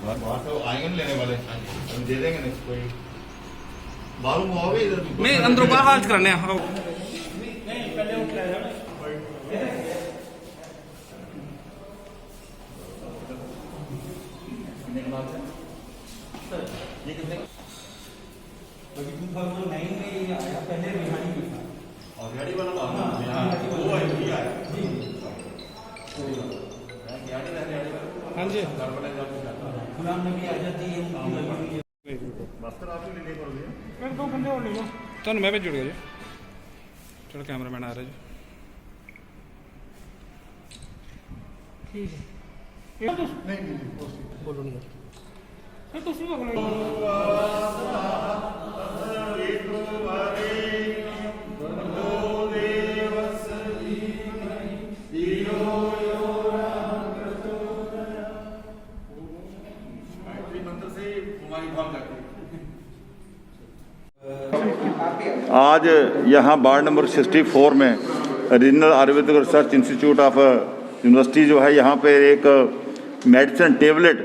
बाहर तो आएंगे नहीं लेने वाले, हम दे देंगे नहीं कोई मालूम हुआ भी इधर नहीं अंदरों बाहर हाल कराने हाँ जी दो बंदे और ले लो तो मैं भी जुड़ गया जी। चलो कैमरा मैन आ रहा जी। ठीक है बोलो नहीं सर ਤੁਸੀਂ आज यहाँ वार्ड नंबर 64 में regional Ayurvedic research institute of university जो है, यहाँ पे एक मेडिसिन टेबलेट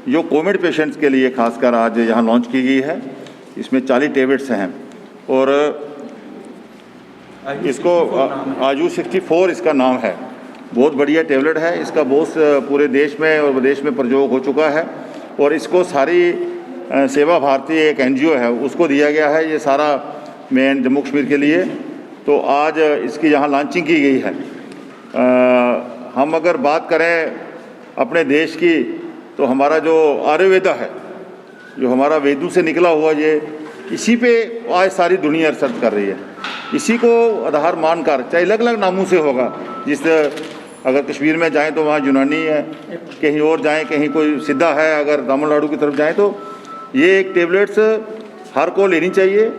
जो कोविड पेशेंट्स के लिए खासकर आज यहाँ लॉन्च की गई है। इसमें 40 टेबलेट्स हैं और इसको आयु 64 इसका नाम है। बहुत बढ़िया टेबलेट है, इसका बहुत पूरे देश में और विदेश में प्रयोग हो चुका है और इसको सारी सेवा भारती एक NGO है उसको दिया गया है ये सारा मेन जम्मू कश्मीर के लिए। तो आज इसकी यहाँ लॉन्चिंग की गई है। हम अगर बात करें अपने देश की तो हमारा जो आयुर्वेदा है, जो हमारा वेदों से निकला हुआ, ये इसी पे आज सारी दुनिया रिसर्च कर रही है। इसी को आधार मानकर, चाहे अलग अलग नामों से होगा, जिस अगर कश्मीर में जाएं तो वहाँ यूनानी है, कहीं और जाएं कहीं कोई सिद्धा है, अगर तमिलनाडु की तरफ जाएं तो ये एक टेबलेट्स हर को लेनी चाहिए।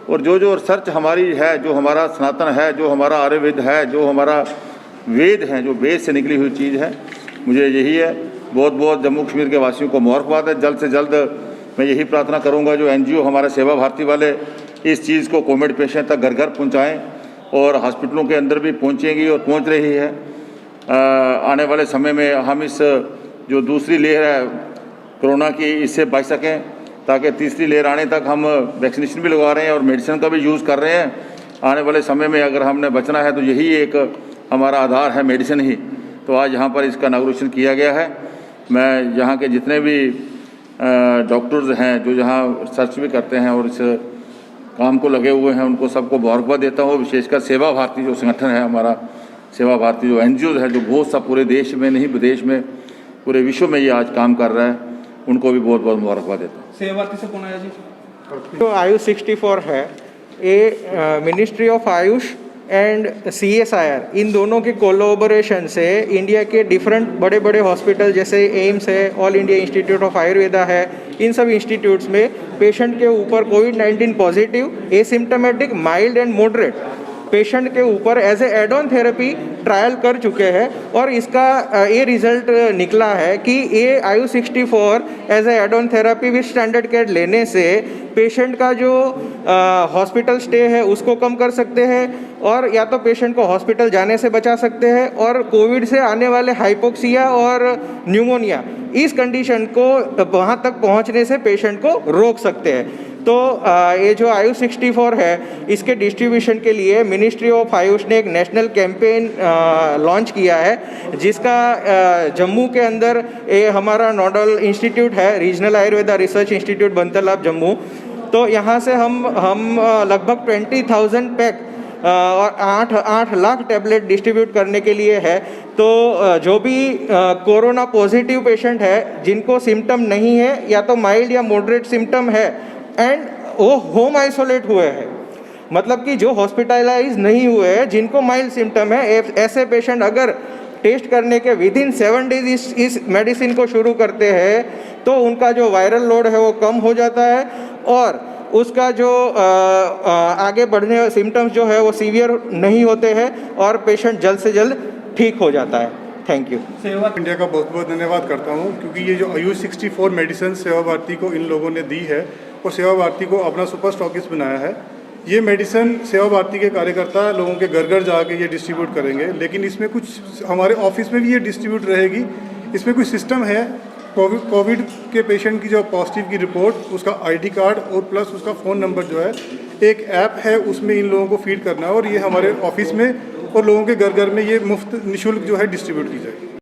और जो जो रिसर्च हमारी है, जो हमारा सनातन है, जो हमारा आयुर्वेद है, जो हमारा वेद है, जो वेद से निकली हुई चीज़ है, मुझे यही है। बहुत बहुत जम्मू कश्मीर के वासियों को मुबारकबाद है। जल्द से जल्द मैं यही प्रार्थना करूंगा जो NGO हमारे सेवा भारती वाले इस चीज़ को कोविड पेशेंट तक घर घर पहुँचाएँ और हॉस्पिटलों के अंदर भी पहुँचेंगी और पहुँच रही है। आने वाले समय में हम इस जो दूसरी लहर है कोरोना की, इससे बच सकें, ताकि तीसरी लहर आने तक हम वैक्सीनेशन भी लगवा रहे हैं और मेडिसिन का भी यूज़ कर रहे हैं। आने वाले समय में अगर हमने बचना है तो यही एक हमारा आधार है, मेडिसिन ही। तो आज यहाँ पर इसका इनॉग्रेशन किया गया है। मैं यहाँ के जितने भी डॉक्टर्स हैं जो यहाँ रिसर्च भी करते हैं और इस काम को लगे हुए हैं, उनको सबको मुबारकबाद देता हूँ। विशेषकर सेवा भारती जो संगठन है हमारा, सेवा भारती जो NGO है, जो बहुत सा पूरे देश में नहीं विदेश में पूरे विश्व में ये आज काम कर रहा है, उनको भी बहुत बहुत मुबारकबाद देता हूँ। सेवा भारती से कौन आया जी? जो आयुष 64 है, ये ministry of Ayush and CSIR इन दोनों के कोलैबोरेशन से इंडिया के डिफरेंट बड़े बड़े हॉस्पिटल जैसे एम्स है, All India Institute of Ayurveda है, इन सब इंस्टीट्यूट्स में पेशेंट के ऊपर कोविड-19 positive, asymptomatic, mild and moderate patient के ऊपर as a add on therapy trial कर चुके हैं और इसका ये रिजल्ट निकला है कि ये आयु 64 as a add on therapy with standard care लेने से पेशेंट का जो हॉस्पिटल स्टे है उसको कम कर सकते हैं और या तो पेशेंट को हॉस्पिटल जाने से बचा सकते हैं और कोविड से आने वाले हाइपोक्सिया और न्यूमोनिया इस कंडीशन को वहाँ तक पहुँचने से पेशेंट को रोक सकते हैं। तो ये जो आयु 64 है, इसके डिस्ट्रीब्यूशन के लिए मिनिस्ट्री ऑफ आयुष ने एक नेशनल कैंपेन लॉन्च किया है, जिसका जम्मू के अंदर ये हमारा नोडल इंस्टीट्यूट है, regional Ayurveda research institute Bantalab Jammu. तो यहाँ से हम लगभग 20,000 पैक और 8 लाख टैबलेट डिस्ट्रीब्यूट करने के लिए है। तो जो भी कोरोना पॉजिटिव पेशेंट है, जिनको सिम्टम नहीं है या तो माइल्ड या मॉडरेट सिम्टम है एंड वो होम आइसोलेट हुए हैं, मतलब कि जो हॉस्पिटलाइज नहीं हुए हैं, जिनको माइल्ड सिम्टम है, ऐसे पेशेंट अगर टेस्ट करने के विदिन 7 डेज इस मेडिसिन को शुरू करते हैं तो उनका जो वायरल लोड है वो कम हो जाता है और उसका जो आगे बढ़ने सिम्टम्स जो है वो सीवियर नहीं होते हैं और पेशेंट जल्द से जल्द ठीक हो जाता है। Thank you. सेवा इंडिया का बहुत बहुत धन्यवाद करता हूँ क्योंकि ये जो आयुष 64 मेडिसिन सेवा भारती को इन लोगों ने दी है और सेवा भारती को अपना सुपर स्टॉकिस्ट बनाया है। ये मेडिसिन सेवा भारती के कार्यकर्ता लोगों के घर घर जाके ये डिस्ट्रीब्यूट करेंगे, लेकिन इसमें कुछ हमारे ऑफिस में भी ये डिस्ट्रीब्यूट रहेगी। इसमें कुछ सिस्टम है, कोविड के पेशेंट की जो पॉजिटिव की रिपोर्ट, उसका आईडी कार्ड और प्लस उसका फ़ोन नंबर जो है, एक ऐप है उसमें इन लोगों को फीड करना है और ये हमारे ऑफिस में और लोगों के घर घर में ये मुफ्त निःशुल्क जो है डिस्ट्रीब्यूट की जाएगी।